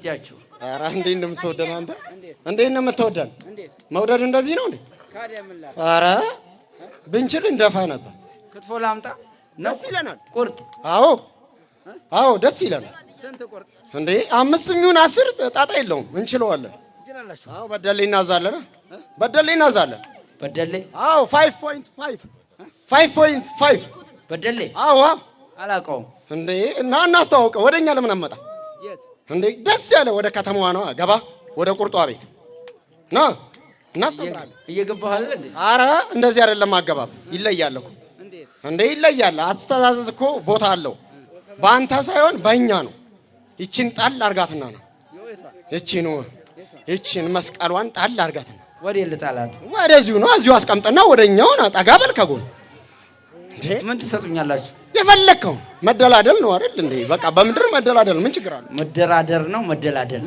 እጃችሁ ኧረ እንዴት እንደምትወደን አንተ እንዴት እንደምትወደን መውደድ እንደዚህ ነው እንዴ? ኧረ ብንችል እንደፋ ነበር። ክትፎ ላምጣ? ደስ ይለናል። ቁርጥ? አዎ ደስ ይለናል። ስንት ቁርጥ እንዴ? 5 ሚሆን 10 ጣጣ የለውም እንችለዋለን። ትችላላችሁ? አዎ በደሌ እናዛለን። በደሌ እናዛለን። በደሌ? አዎ 5.5 በደሌ? አዎ አላውቀውም። እንዴ እና እናስተዋውቀው። ወደኛ ለምን አመጣ? የት እንዴ? ደስ ያለ ወደ ከተማዋ ነው። ገባ ወደ ቁርጧ ቤት ና እናስተምራለን። እየገባህ አይደል እንዴ? ኧረ እንደዚህ አይደለም አገባብ ይለያል እኮ። እንዴ ይለያል። አስተዛዘዝ እኮ ቦታ አለው። በአንተ ሳይሆን በእኛ ነው። ይችን ጣል አርጋትና ነው ይችን መስቀሏን ጣል አርጋትና ወዴት ልጣላት? ወደዚሁ ነው። እዚሁ አስቀምጥና ወደኛው ጠጋ በል ከጎን። እንዴ ምን ትሰጡኛላችሁ? የፈለከው መደላደል ነው አይደል እንዴ? በቃ በምድር መደላደል ምን ችግር አለ? መደራደር ነው መደላደል?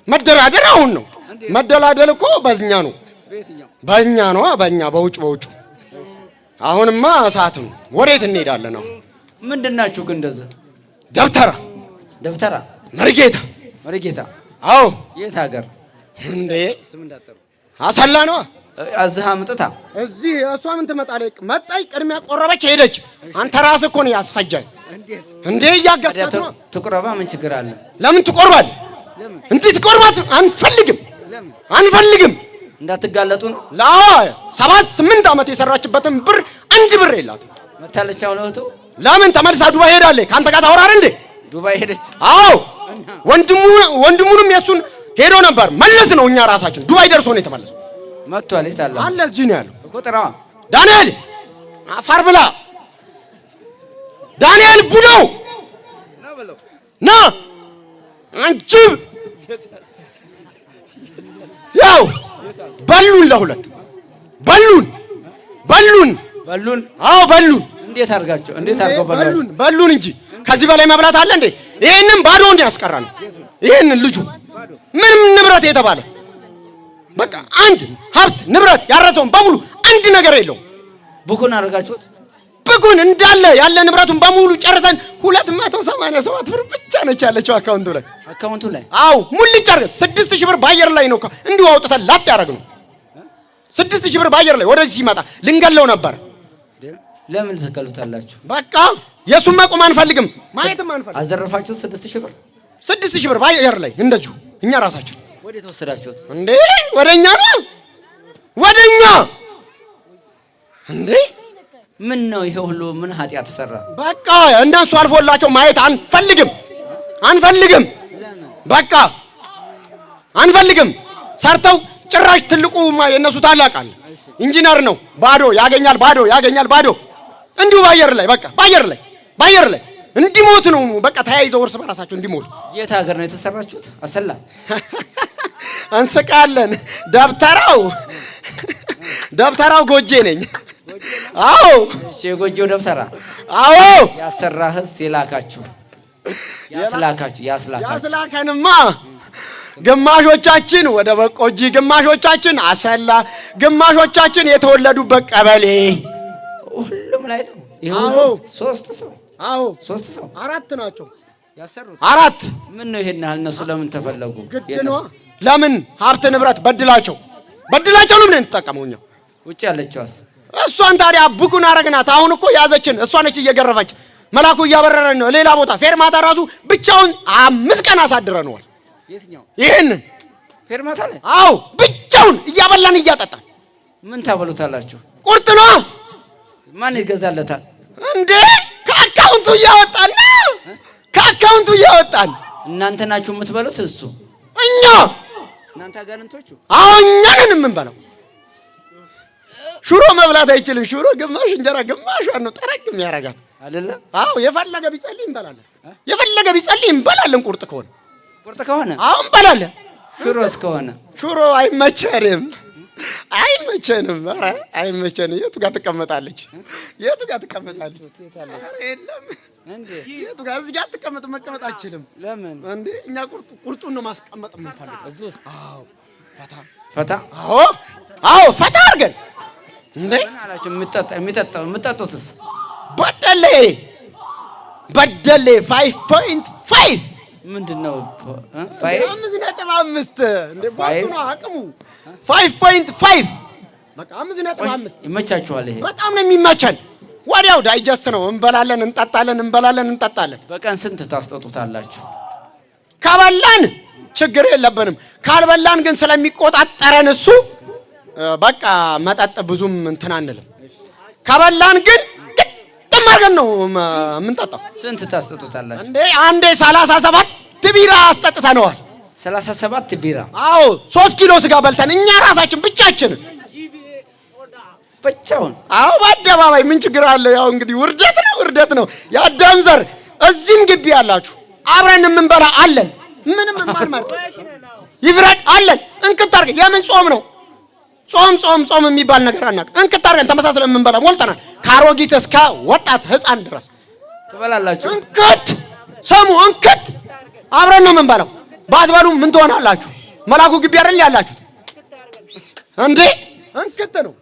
መደራደር አሁን ነው። መደላደል እኮ በእኛ ነው። በእኛ ነው። በእኛ በውጭ አሁንማ እሳት ነው። ወዴት እንሄዳለን ነው? ምንድናችሁ ግን እንደዚህ? ደብተራ መርጌታ አዎ የት ሀገር እንዴ? ስም እንዳጠሩ አሰላ ነው። እዚህ አምጥታ እዚህ እሷ ምን ትመጣለች? መጣይ ቅድሚያ ቆረበች ሄደች። አንተ ራስህ እኮ ነው ያስፈጃኝ እንዴ? እያገዝካት ነው። ትቆረባ ምን ችግር አለ? ለምን ትቆርባለህ? እንዴት ትቆርባት? አንፈልግም እንዳትጋለጡ ነው። 7-8 ዓመት የሰራችበትን ብር 1 ብር የላትም። መታለች አሁን እህቱ። ለምን ተመልሳ ዱባይ ሄዳለች? ካንተ ጋር ታወራር እንዴ? ዱባይ ሄደች? አዎ ወንድሙንም የሱን ሄዶ ነበር። መለስ ነው እኛ ራሳችን ዱባይ ደርሶ ነው የተመለሰው። መጥቷል። የት አለ? አለ እዚህ ነው ያለው እኮ። ጥራዋ ዳንኤል አፋር ብላ ዳንኤል ቡዳው ና አንቺ ያው በሉን ለሁለት በሉን። አዎ በሉን። እንዴት አድርገው በሉን እንጂ ከዚህ በላይ መብላት አለ እንዴ? ይሄንን ባዶ እንደ ያስቀራል። ይሄንን ልጁ ምንም ንብረት የተባለ በቃ አንድ ሀብት ንብረት ያረሰውን በሙሉ አንድ ነገር የለውም። ብኩን አደረጋችሁት። ብኩን እንዳለ ያለ ንብረቱን በሙሉ ጨርሰን 287 ብር ብቻ ነች ያለችው አካውንቱ ላይ። አዎ ሙልጭ አድርገን 6000 ብር ባየር ላይ ነው እንዲሁ አውጥተን ላጥ ያደረግ ነው። 6000 ብር ባየር ላይ ወደዚህ ሲመጣ ልንገለው ነበር። ለምን ትከሉታላችሁ? በቃ የሱን መቆም አንፈልግም፣ ማየትም አንፈልግም። አዘረፋችሁት 6000 ብር 6000 ብር ባየር ላይ እንደዚሁ እኛ ራሳችን። ወዴት ወሰዳችሁት እንዴ? ወደኛ ነው ወደኛ። እንዴ ምን ነው ይሄ ሁሉ? ምን ኃጢአት ተሰራ? በቃ እንደሱ አልፎላቸው ማየት አንፈልግም። በቃ አንፈልግም። ሰርተው ጭራሽ ትልቁ የነሱ ታላቅ አለ ኢንጂነር ነው። ባዶ ያገኛል። እንዲሁ ባየር ላይ በቃ ባየር ላይ እንዲሞት ነው። በቃ ተያይዘው እርስ በራሳቸው እንዲሞት። የት ሀገር ነው የተሰራችሁት? አሰላ እንስቃለን። ደብተራው ጎጄ ነኝ። አዎ እሺ፣ የጎጄው ደብተራ። አዎ ያሰራህስ ያስላከንማ ግማሾቻችን ወደ በቆጂ፣ ግማሾቻችን አሰላ፣ ግማሾቻችን የተወለዱበት ቀበሌ ሁሉም ላይ ነው። ይሄው 3 ሰው። አዎ 3 ሰው 4 ናቸው ያሰሩት። 4 ምን ነው ይሄን ያህል? እነሱ ለምን ተፈለጉ? ግድ ነው። ለምን ሀብት ንብረት በድላቸው ነው ምን እንጠቀመው እኛ? ውጭ ያለችዋስ እሷን ታዲያ ብኩን አረግናት። አሁን እኮ ያዘችን እሷ ነች እየገረፈች። መላኩ እያበረረን ነው። ሌላ ቦታ ፌርማታ ራሱ ብቻውን 5 ቀን አሳድረነዋል። የትኛው? ይሄንን ፌርማታ ላይ? አዎ ብቻውን እያበላን እያጠጣን። ምን ታበሉታላችሁ? ቁርጥ ነው። ማን ይገዛለታል እንዴ? ከአካውንቱ እያወጣን እናንተ ናችሁ የምትበሉት? እሱ እኛ እናንተ አጋንንቶቹ? አዎ እኛ ነን የምንበላው። ሽሮ መብላት አይችልም። ሽሮ ግማሽ እንጀራ ግማሿን ነው ጠረቅ የሚያረጋት አይደለ? አዎ የፈለገ ቢጸልይ እንበላለን። ቁርጥ ከሆነ አዎ እንበላለን። ሽሮስ ከሆነ ሽሮ አይመቸንም። ኧረ አይመቸንም። የቱ ጋር ትቀመጣለች? የለም እንዴ? የቱ ጋር? እዚህ ጋር ትቀመጥ። መቀመጥ አትችልም። ለምን እንዴ? እኛ ቁርጡን ነው ማስቀመጥ የምንፈልገው እዚህ ውስጥ። አዎ ፈታ። አዎ ፈታ አድርገን እንዴ አላችሁ። የምጠጡትስ? በደሌ 5.5 ምንድነው? 5.5 እንደ ቦቱ ነው አቅሙ 5.5 በቃ 5.5 ይመቻችኋል። ይሄ በጣም ነው የሚመቸን። ወዲያው ዳይጀስት ነው። እንበላለን እንጠጣለን። በቀን ስንት ታስጠጡታላችሁ? ከበላን ችግር የለብንም። ካልበላን ግን ስለሚቆጣጠረን እሱ በቃ መጠጥ ብዙም እንትን አንልም። ከበላን ግን ግጥም አድርገን ነው የምንጠጣው። ስንት ታስጠጡታላችሁ? እንዴ አንዴ 37 ቢራ አስጠጥተነዋል። 37 ቢራ? አዎ 3 ኪሎ ስጋ በልተን እኛ ራሳችን ብቻችንን ብቻውን። አዎ በአደባባይ ምን ችግር አለው? ያው እንግዲህ ውርደት ነው። የአዳም ዘር እዚህም ግቢ ያላችሁ አብረን የምንበላ አለን። ምንም ማልማር ይፍረድ አለን። እንክት አድርገን የምን ጾም ነው? ጾም የሚባል ነገር አናውቅ። እንክት አድርገን ተመሳስለን የምንበላ ሞልተናል። ከአሮጊት እስከ ወጣት ሕፃን ድረስ ትበላላችሁ። እንክት አብረን ነው የምንበላው። ባትበሉ ምን ትሆናላችሁ? መላኩ ግቢ አይደል ያላችሁት እንዴ? እንክት ነው።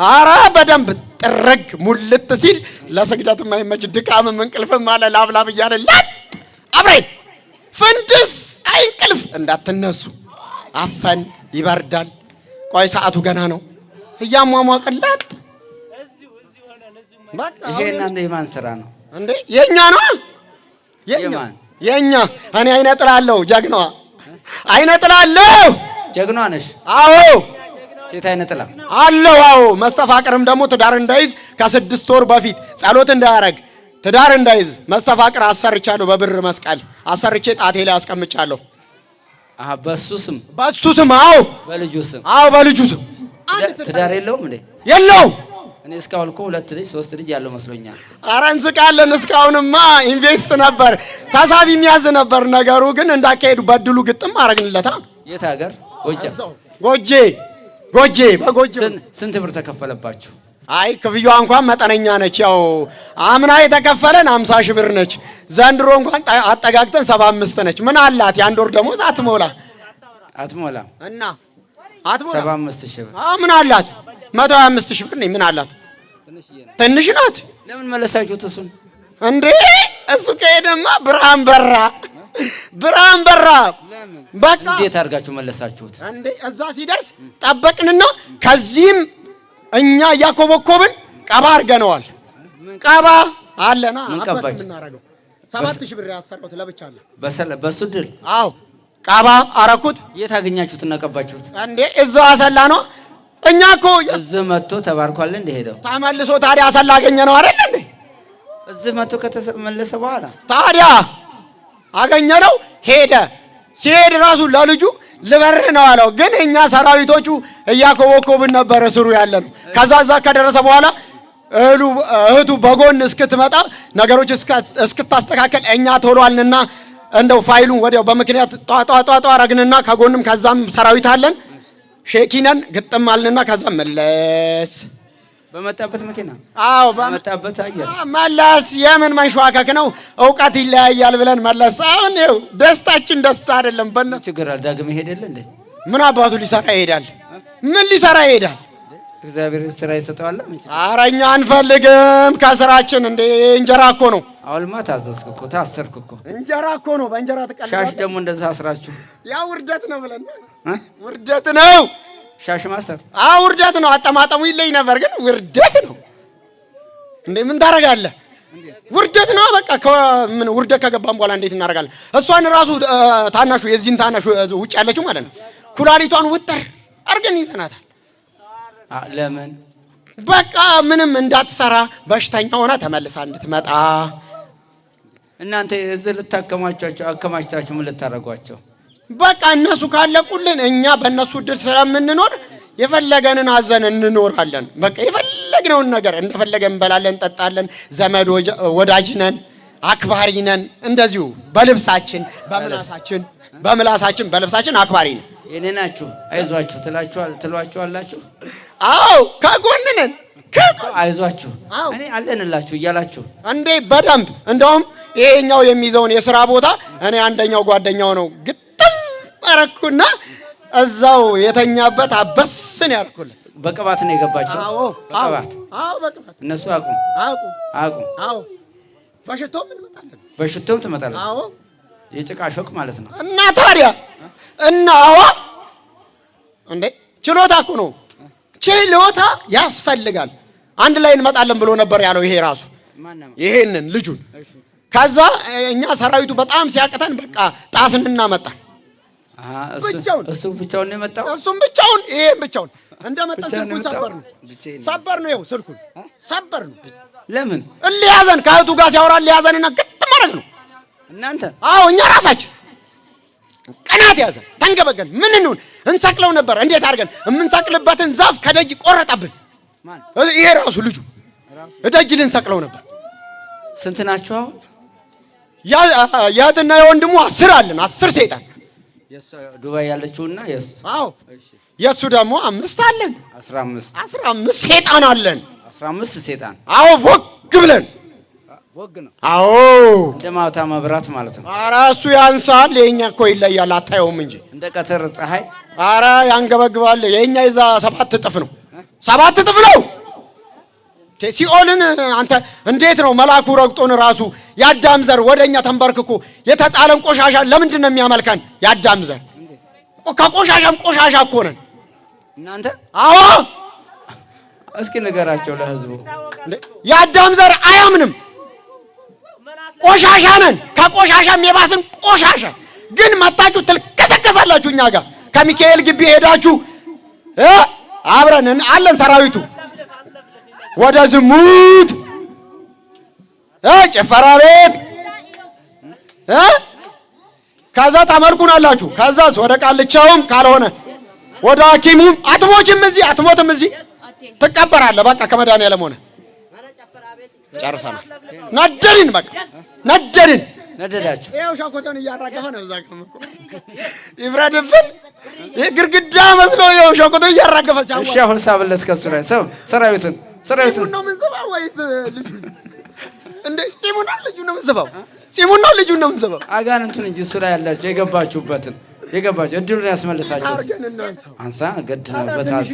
ኧረ በደንብ ጥርግ ሙልት ሲል ለስግደት የማይመች ድካምም እንቅልፍም አለ ላብላብ እያለ አብረን ፍንድስ አይንቅልፍ እንዳትነሱ። አፈን ይበርዳል። ቆይ ሰዓቱ ገና ነው። እያሟሟቅላት በቃ ይሄ እናንተ የማን ስራ ነው እንዴ? የኛ ነው። የኛ እኔ አይነ ጥላለሁ። ጀግናዋ አይነ ጥላለሁ። ጀግናዋ ነሽ? አዎ ሴት አይነ ጥላ አለው። አዎ መስተፋቅርም ደግሞ ትዳር እንዳይዝ ከ6 ወር በፊት ጸሎት እንዳያረግ ትዳር እንዳይዝ መስተፋቅር አሰርቻለሁ። በብር መስቀል አሰርቼ ጣቴ ላይ አስቀምጫለሁ። በሱ ስም? አዎ በልጁ ስም? አዎ በልጁ ስም። ትዳር የለውም እንዴ? የለው። እኔ እስካሁን እኮ 2 ልጅ 3 ልጅ ያለው መስሎኛል። ኧረ እንስቃለን። እስካሁንማ ኢንቨስት ነበር ታሳቢ የሚያዝ ነበር ነገሩ። ግን እንዳካሄዱ በድሉ ግጥም አረግንለታ። የት ሀገር? ጎጄ በጎጄ። ስንት ብር ተከፈለባችሁ? አይ ክፍያዋ እንኳን መጠነኛ ነች። ያው አምና የተከፈለን 50 ሺህ ብር ነች። ዘንድሮ እንኳን አጠጋግተን 75 ነች። ምን አላት? የአንድ ወር ደሞዝ አትሞላ እና 75 ሺህ ብር። ምን አላት? 125 ሺህ ብር ነኝ። ምን አላት? ትንሽ ናት። ለምን መለሳችሁት እሱን እንዴ? እሱ ከሄደማ ብርሃን በራ። በቃ እንዴት አድርጋችሁ መለሳችሁት እንዴ? እዛ ሲደርስ ጠበቅንና ከዚህም እኛ እያኮበኮብን ቀባ አድርገነዋል። ቀባ አለና አባስ የምናረገው 7000 ብር ያሰራሁት ለብቻ አለ በሱ ድል። አዎ ቀባ አረኩት። የት አገኛችሁት እና ቀባችሁት እንዴ? እዛው አሰላ ነው። እኛ እኮ እዚህ መጥቶ ተባርኳል እንደ ሄደው ተመልሶ ታዲያ አሰላ አገኘ ነው አይደል እንዴ? እዚህ መጥቶ ከተመለሰ በኋላ ታዲያ አገኘነው። ሄደ። ሲሄድ ራሱ ለልጁ ልበር ነው አለው። ግን እኛ ሰራዊቶቹ እያኮበኮብን ነበር ስሩ ያለ ነው። ከዛ ከደረሰ በኋላ እህቱ በጎን እስክትመጣ ነገሮች እስክታስተካከል እኛ ቶሎ አልንና እንደው ፋይሉን ወዲያው በምክንያት ጧጧጧ አረግንና ከጎንም ከዛም ሰራዊት አለን ሼኪነን ግጥም አልንና ከዛ መለስ በመጣበት መኪና። አዎ በመጣበት አየር መለስ። የምን መንሸዋከክ ነው? እውቀት ይለያያል ብለን መለስ። አሁን ይኸው ደስታችን ደስታ አይደለም። በእነ ችግር ዳግም ይሄዳል እንዴ? ምን አባቱ ሊሰራ ይሄዳል? ምን ሊሰራ ይሄዳል? እግዚአብሔር ስራ ይሰጠዋል። ኧረ እኛ አንፈልግም ከስራችን። እንዴ እንጀራ እኮ ነው። አሁንማ ታዘዝክ እኮ ታሰርክ እኮ። እንጀራ እኮ ነው። በእንጀራ ተቀልሏል። ሻሽ ደግሞ እንደዛ አስራችሁ ያ ውርደት ነው ብለን ውርደት ነው። ሻሽ ማሰር ውርደት ነው። አጠማጠሙ ይለይ ነበር ግን ውርደት ነው። እንዴ ምን ታረጋለህ? ውርደት ነው። በቃ ምን ውርደት ከገባን በኋላ እንዴት እናደርጋለን? እሷን ራሱ ታናሹ የዚህን ታናሹ ውጭ ያለችው ማለት ነው ኩላሊቷን ውጥር አርገን ይዘናታል። ለምን? በቃ ምንም እንዳትሰራ በሽተኛ ሆና ተመልሳ እንድትመጣ። እናንተ እዚህ ልታከማቻቸው አከማችታችሁ ምን ልታረጓቸው? በቃ እነሱ ካለቁልን እኛ በእነሱ እድል ስለምንኖር የፈለገንን አዘን እንኖራለን። በቃ የፈለግነውን ነገር እንደፈለገን እንበላለን፣ እንጠጣለን። ዘመድ ወዳጅ ነን፣ አክባሪ ነን። እንደዚሁ በልብሳችን በልብሳችን አክባሪ ነን። የኔ ናችሁ አይዟችሁ ትሏችኋላችሁ። አዎ ከጎን ነን። አይዟችሁ እኔ አለንላችሁ እያላችሁ እንዴ በደንብ እንደውም ይሄኛው የሚይዘውን የሥራ ቦታ እኔ አንደኛው ጓደኛው ነው ግጥም አረኩና እዛው የተኛበት አበስን ያልኩለት በቅባት ነው የገባቸው። በቅባት እነሱ አቁም በሽቶም እንመጣለን። በሽቶም ትመጣለህ። የጭቃ ሾቅ ማለት ነው። እና ታዲያ እና አዋ እንዴ ችሎታ እኮ ነው። ችሎታ ያስፈልጋል። አንድ ላይ እንመጣለን ብሎ ነበር ያለው ይሄ ራሱ ይሄንን ልጁን። ከዛ እኛ ሰራዊቱ በጣም ሲያቅተን በቃ ጣስንና መጣን። እሱ ብቻውን ነው የመጣው። እሱም ብቻውን ይሄም ብቻውን እንደመጣ ስልኩን ሰበር ነው። ይኸው ስልኩን ሰበር ነው። ለምን እልያዘን ከእህቱ ጋር ሲያወራ እልያዘንና ግጥ ማድረግ ነው እናንተ። አዎ እኛ ራሳችን ቀናት ያዘን ተንገበገን። ምን እንሁን እንሰቅለው ነበር። እንዴት አድርገን የምንሰቅልበትን ዛፍ ከደጅ ቆረጠብን። ይሄ ራሱ ልጁ እደጅ ልንሰቅለው ነበር። ስንት ናችሁ አሁን? ያትና የወንድሙ 10 አለን። 10 ሰይጣን የሱ ዱባይ ያለችውና የሱ አዎ የሱ ደግሞ 5 አለን። 15 ሰይጣን አለን። 15 ሰይጣን አዎ ወግ ብለን ወግ ነው። አዎ እንደ ማታ መብራት ማለት ነው። ኧረ እሱ ያንሳል። የኛ እኮ ይለያል አታየውም እንጂ እንደ ቀትር ፀሐይ። ኧረ ያንገበግባል። የኛ ይዛ 7 እጥፍ ነው። 7 እጥፍ ነው። ሲኦልን አንተ እንዴት ነው መልአኩ ረግጦን ራሱ የአዳም ዘር ወደኛ ተንበርክኮ የተጣለን ቆሻሻ ለምንድን ነው የሚያመልከን? የአዳም ዘር ከቆሻሻም ቆሻሻ እኮ ነን እናንተ። አዎ እስኪ ንገራቸው ለህዝቡ። የአዳም ዘር አያምንም። ቆሻሻ ነን። ከቆሻሻም የባስን ቆሻሻ ግን መጣችሁ ትልከሰከሳላችሁ። እኛ ጋር ከሚካኤል ግቢ ሄዳችሁ አብረን አለን ሰራዊቱ ወደ ዝሙት ጭፈራ ቤት ከዛ ታመልኩናላችሁ። ከዛስ ወደ ቃልቻውም ካልሆነ ወደ ሐኪሙም አትሞችም እዚህ አትሞትም እዚህ ትቀበራለህ። በቃ ከመድኃኒዓለም ሆነ ጨርሰናል። ነደድን በቃ ነደድን። ነደዳችሁ። ይኸው ሻኮቴውን እያራገፈ ነው። እዛ ይፍረድብን ግድግዳ መስሎ ይኸው ሻኮቴውን እያራገፈ ሲያው። እሺ አሁን ሳብለት ከሱ ላይ ሰራዊትን ነው የምንስበው ወይስ ልጁን? እንዴ ጺሙን ነው ልጁን ነው የምንስበው? ጺሙን ነው ልጁን ነው የምንስበው? አጋንንቱን እንጂ እሱ ላይ ያላችሁ የገባችሁበትን እድሉን ያስመልሳችሁ። አንሳ ገድነው በታዝ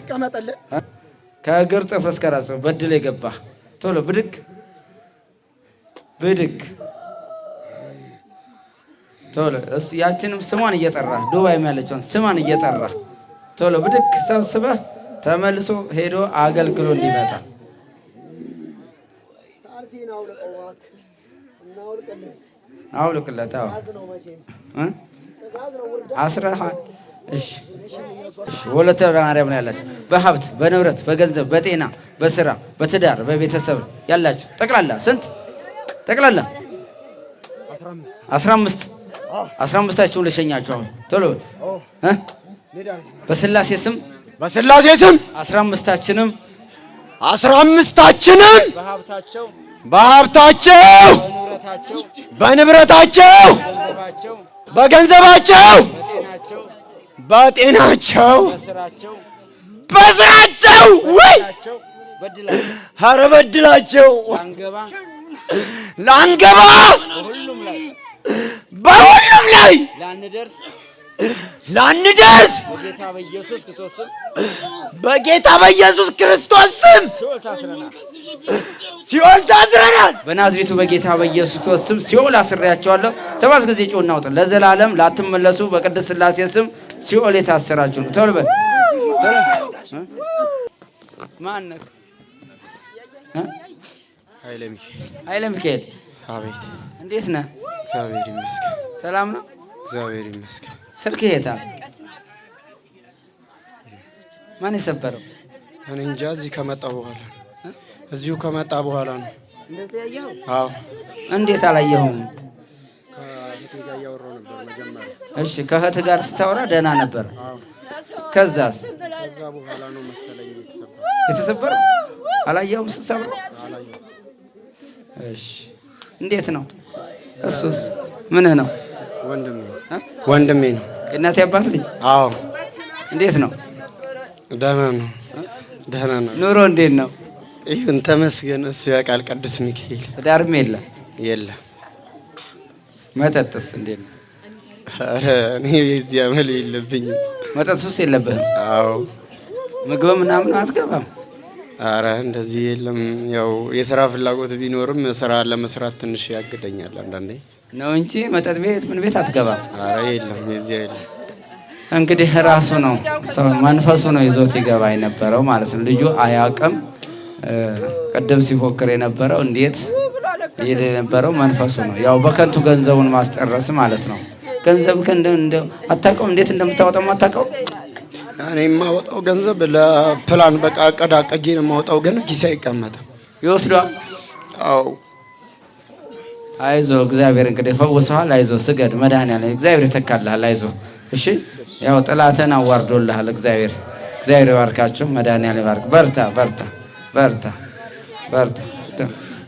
ከእግር ጥፍር እስከ ራስ በድል የገባ ቶሎ ብድግ ቶሎ ያችንም ስሟን እየጠራ ዱባይም ያለችውን ስሟን እየጠራ ቶሎ ብድግ ሰብስበህ ተመልሶ ሄዶ አገልግሎ እንዲመጣ አውልቅለት። አዎ አስረሃል። እሺ ወለተ ማርያም ነው ያላችሁ። በሀብት በንብረት በገንዘብ በጤና በስራ በትዳር በቤተሰብ ያላችሁ ጠቅላላ ስንት? ጠቅላላ 15 ልሸኛችሁ። አሁን ቶሎ በስላሴ ስም 15ታችንም በሀብታቸው በንብረታቸው በገንዘባቸው በጤናቸው በስራቸው ወይ ኧረ በድላቸው ላንገባ በሁሉም ላይ ላንደርስ በጌታ በኢየሱስ ክርስቶስ ስም ሲኦል ታስረናል። በናዝሬቱ በጌታ በኢየሱስ ክርስቶስ ስም ሲኦል አስሬያቸዋለሁ። 7 ጊዜ ጮህ እናውጣ። ለዘላለም ላትመለሱ በቅድስት ሥላሴ ስም ሲኦል የታሰራችሁ ነው። ቶሎ በል። ማን ነህ? ኃይለ ሚካኤል። አቤት። እንዴት ነህ? እግዚአብሔር ይመስገን። ሰላም ነው? እግዚአብሔር ይመስገን። ስልክ የታል? ማን የሰበረው? እኔ እንጃ። እዚሁ ከመጣ በኋላ ነው እንደዚህ ያየኸው? አዎ። እንዴት አላየኸውም? ከእህቴ ጋር እያወራሁ ነበር መጀመሪያ። እሺ፣ ከእህትህ ጋር ስታወራ ደህና ነበር። ከዛ በኋላ ነው መሰለኝ የተሰበረው። አላየኸውም ስትሰብረው? አላየሁም። እሺ፣ እንዴት ነው? እሱስ ምንህ ነው? ወንድሜ ነው። የእናቴ አባት ልጅ? አዎ። እንዴት ነው? ደህና ነው። ኑሮ እንዴት ነው? ይሁን ተመስገን። እሱ ያውቃል። ቅዱስ ሚካኤል። ትዳርም የለም? መጠጥስ እንዴት ነው? ኧረ እኔ የዚህ አመል የለብኝም። መጠጥ ሱስ የለብህም? አዎ። ምግብ ምናምን አትገባም? ኧረ እንደዚህ የለም። ያው የስራ ፍላጎት ቢኖርም ስራ ለመስራት ትንሽ ያግደኛል አንዳንዴ። ነው እንጂ መጠጥ ቤት ምን ቤት አትገባም። ኧረ የለም የዚህ የለም። እንግዲህ ራሱ ነው ሰው መንፈሱ ነው ይዞት ይገባ የነበረው ማለት ነው። ልጁ አያውቅም። ቀደም ሲፎክር የነበረው እንዴት ይል የነበረው መንፈሱ ነው። ያው በከንቱ ገንዘቡን ማስጨረስ ማለት ነው። ገንዘብ እንደው አታውቀውም፣ እንዴት እንደምታወጣው አታውቀው። እኔ የማወጣው ገንዘብ ለፕላን በቃ ቀዳ ቀጄ ነው የማወጣው፣ ግን ኪሴ አይቀመጥም፣ ይወስዷል። አዎ አይዞ እግዚአብሔር እንግዲህ ፈውሰዋል። አይዞ ስገድ፣ መድኃኒዓለም እግዚአብሔር ይተካልሃል። አይዞ እሺ። ያው ጥላትን አዋርዶልሃል እግዚአብሔር። እግዚአብሔር ይባርካችሁ፣ መድኃኒዓለም ይባርክ። በርታ በርታ በርታ በርታ።